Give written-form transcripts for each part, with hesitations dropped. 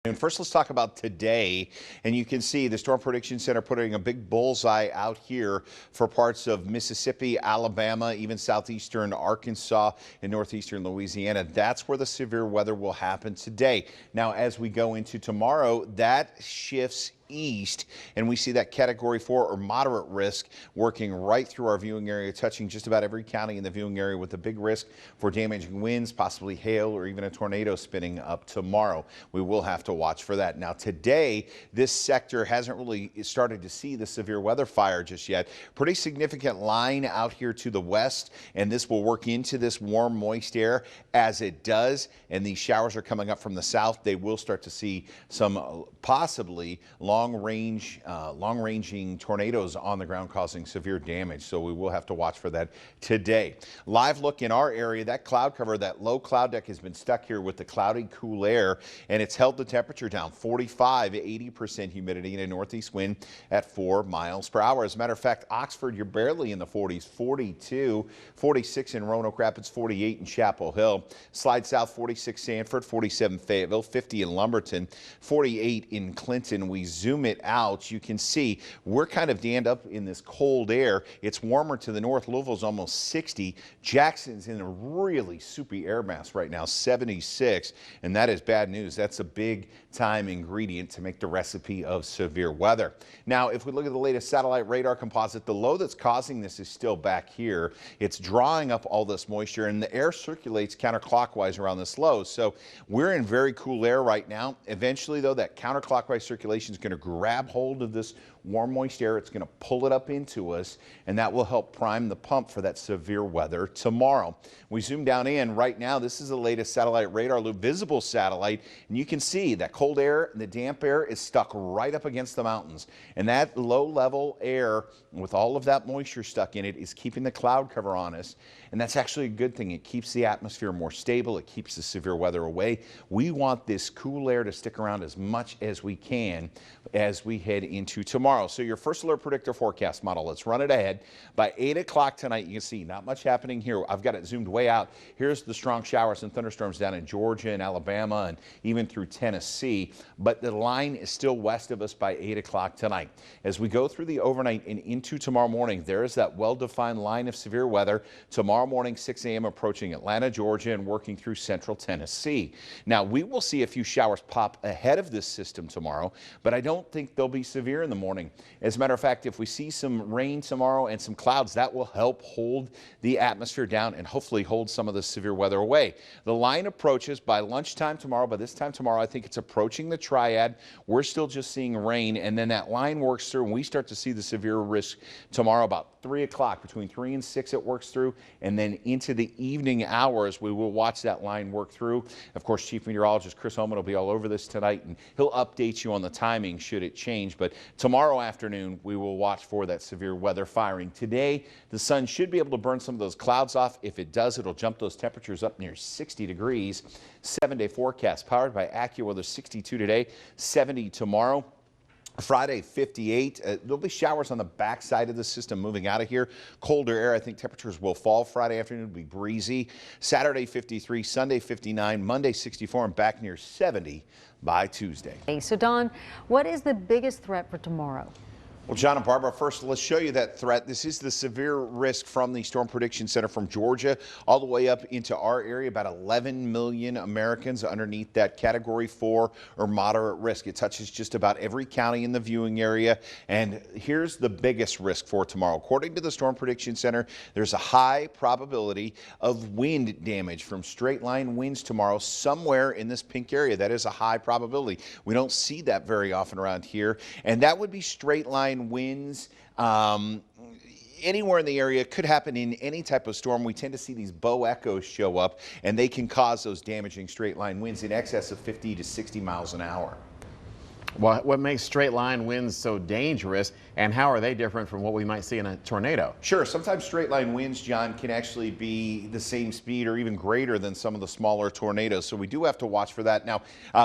And first, let's talk about today. And you can see the Storm Prediction Center putting a big bullseye out here for parts of Mississippi, Alabama, even southeastern Arkansas and northeastern Louisiana. That's where the severe weather will happen today. Now, as we go into tomorrow, that shifts east, and we see that category 4 or moderate risk working right through our viewing area, touching just about every county in the viewing area, with a big risk for damaging winds, possibly hail, or even a tornado spinning up tomorrow. We will have to watch for that. Now, today, this sector hasn't really started to see the severe weather fire just yet. Pretty significant line out here to the west, and this will work into this warm, moist air. As it does, and these showers are coming up from the south, they will start to see some possibly long-ranging tornadoes on the ground causing severe damage. So we will have to watch for that today. Live look in our area, that cloud cover, that low cloud deck has been stuck here with the cloudy, cool air, and it's held the temperature down. 45, 80% humidity, and a northeast wind at 4 miles per hour. As a matter of fact, Oxford, you're barely in the 40s, 42, 46 in Roanoke Rapids, 48 in Chapel Hill. Slide south, 46 Sanford, 47 Fayetteville, 50 in Lumberton, 48 in Clinton. We zoom it out, you can see we're kind of dammed up in this cold air. It's warmer to the north. Louisville's almost 60. Jackson's in a really soupy air mass right now, 76, and that is bad news. That's a big time ingredient to make the recipe of severe weather. Now, if we look at the latest satellite radar composite, the low that's causing this is still back here. It's drawing up all this moisture, and the air circulates counterclockwise around this low. So we're in very cool air right now. Eventually, though, that counterclockwise circulation is going to grab hold of this warm, moist air. It's going to pull it up into us, and that will help prime the pump for that severe weather tomorrow. We zoom down in right now. This is the latest satellite radar loop, visible satellite, and you can see that cold air and the damp air is stuck right up against the mountains. And that low level air with all of that moisture stuck in it is keeping the cloud cover on us. And that's actually a good thing. It keeps the atmosphere more stable. It keeps the severe weather away. We want this cool air to stick around as much as we can as we head into tomorrow. So your first alert predictor forecast model, let's run it ahead. By 8 o'clock tonight, you can see not much happening here. I've got it zoomed way out. Here's the strong showers and thunderstorms down in Georgia and Alabama and even through Tennessee. But the line is still west of us by 8 o'clock tonight. As we go through the overnight and into tomorrow morning, there is that well-defined line of severe weather. Tomorrow morning, 6 a.m. approaching Atlanta, Georgia, and working through central Tennessee. Now, we will see a few showers pop ahead of this system tomorrow, but I don't think they'll be severe in the morning. As a matter of fact, if we see some rain tomorrow and some clouds, that will help hold the atmosphere down and hopefully hold some of the severe weather away. The line approaches by lunchtime tomorrow. By this time tomorrow, I think it's approaching the triad. We're still just seeing rain, and then that line works through, and we start to see the severe risk tomorrow about 3 o'clock. Between 3 and 6 it works through, and then into the evening hours we will watch that line work through. Of course, Chief Meteorologist Chris Holman will be all over this tonight, and he'll update you on the timing should it change. But tomorrow afternoon we will watch for that severe weather firing. Today the sun should be able to burn some of those clouds off. If it does, it'll jump those temperatures up near 60 degrees. 7-day forecast powered by AccuWeather. 62 today, 70 tomorrow. Friday, 58. There'll be showers on the backside of the system moving out of here. Colder air. I think temperatures will fall Friday afternoon. It'll be breezy. Saturday, 53. Sunday, 59. Monday, 64, and back near 70 by Tuesday. So, Don, what is the biggest threat for tomorrow? Well, John and Barbara, first let's show you that threat. This is the severe risk from the Storm Prediction Center from Georgia all the way up into our area. About 11 million Americans underneath that category 4 or moderate risk. It touches just about every county in the viewing area. And here's the biggest risk for tomorrow. According to the Storm Prediction Center, there's a high probability of wind damage from straight line winds tomorrow somewhere in this pink area. That is a high probability. We don't see that very often around here. And that would be straight line winds anywhere in the area. Could happen in any type of storm. We tend to see these bow echoes show up, and they can cause those damaging straight line winds in excess of 50 to 60 miles an hour. Well, what makes straight line winds so dangerous, and how are they different from what we might see in a tornado? Sure, sometimes straight line winds, John, can actually be the same speed or even greater than some of the smaller tornadoes. So we do have to watch for that. Now,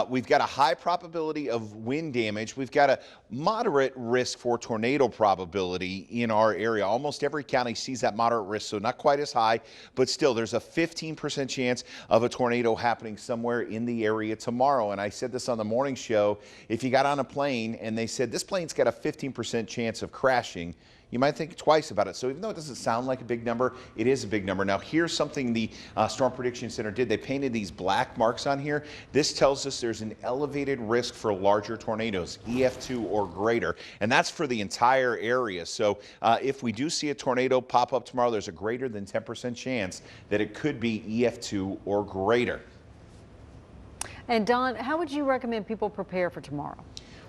we've got a high probability of wind damage. We've got a moderate risk for tornado probability in our area. Almost every county sees that moderate risk, so not quite as high, but still there's a 15% chance of a tornado happening somewhere in the area tomorrow. And I said this on the morning show, if you got on a plane and they said this plane's got a 15% chance of crashing, you might think twice about it. So even though it doesn't sound like a big number, it is a big number. Now here's something the Storm Prediction Center did. They painted these black marks on here. This tells us there's an elevated risk for larger tornadoes, EF2 or greater, and that's for the entire area. So if we do see a tornado pop up tomorrow, there's a greater than 10% chance that it could be EF2 or greater. And Don, how would you recommend people prepare for tomorrow?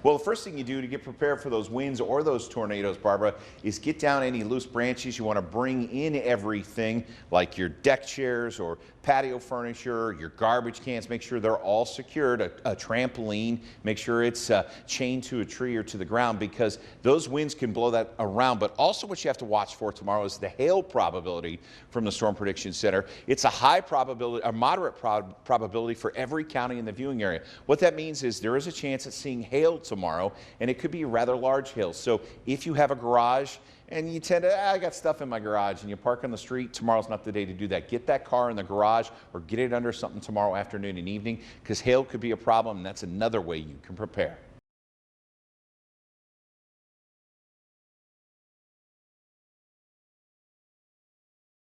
Well, the first thing you do to get prepared for those winds or those tornadoes, Barbara, is get down any loose branches. You want to bring in everything like your deck chairs or patio furniture, your garbage cans. Make sure they're all secured. A trampoline, make sure it's chained to a tree or to the ground, because those winds can blow that around. But also what you have to watch for tomorrow is the hail probability from the Storm Prediction Center. It's a high probability, a moderate probability for every county in the viewing area. What that means is there is a chance at seeing hail tomorrow, and it could be rather large hail. So if you have a garage and you tend to, I got stuff in my garage, and you park on the street, tomorrow's not the day to do that. Get that car in the garage or get it under something tomorrow afternoon and evening, because hail could be a problem, and that's another way you can prepare.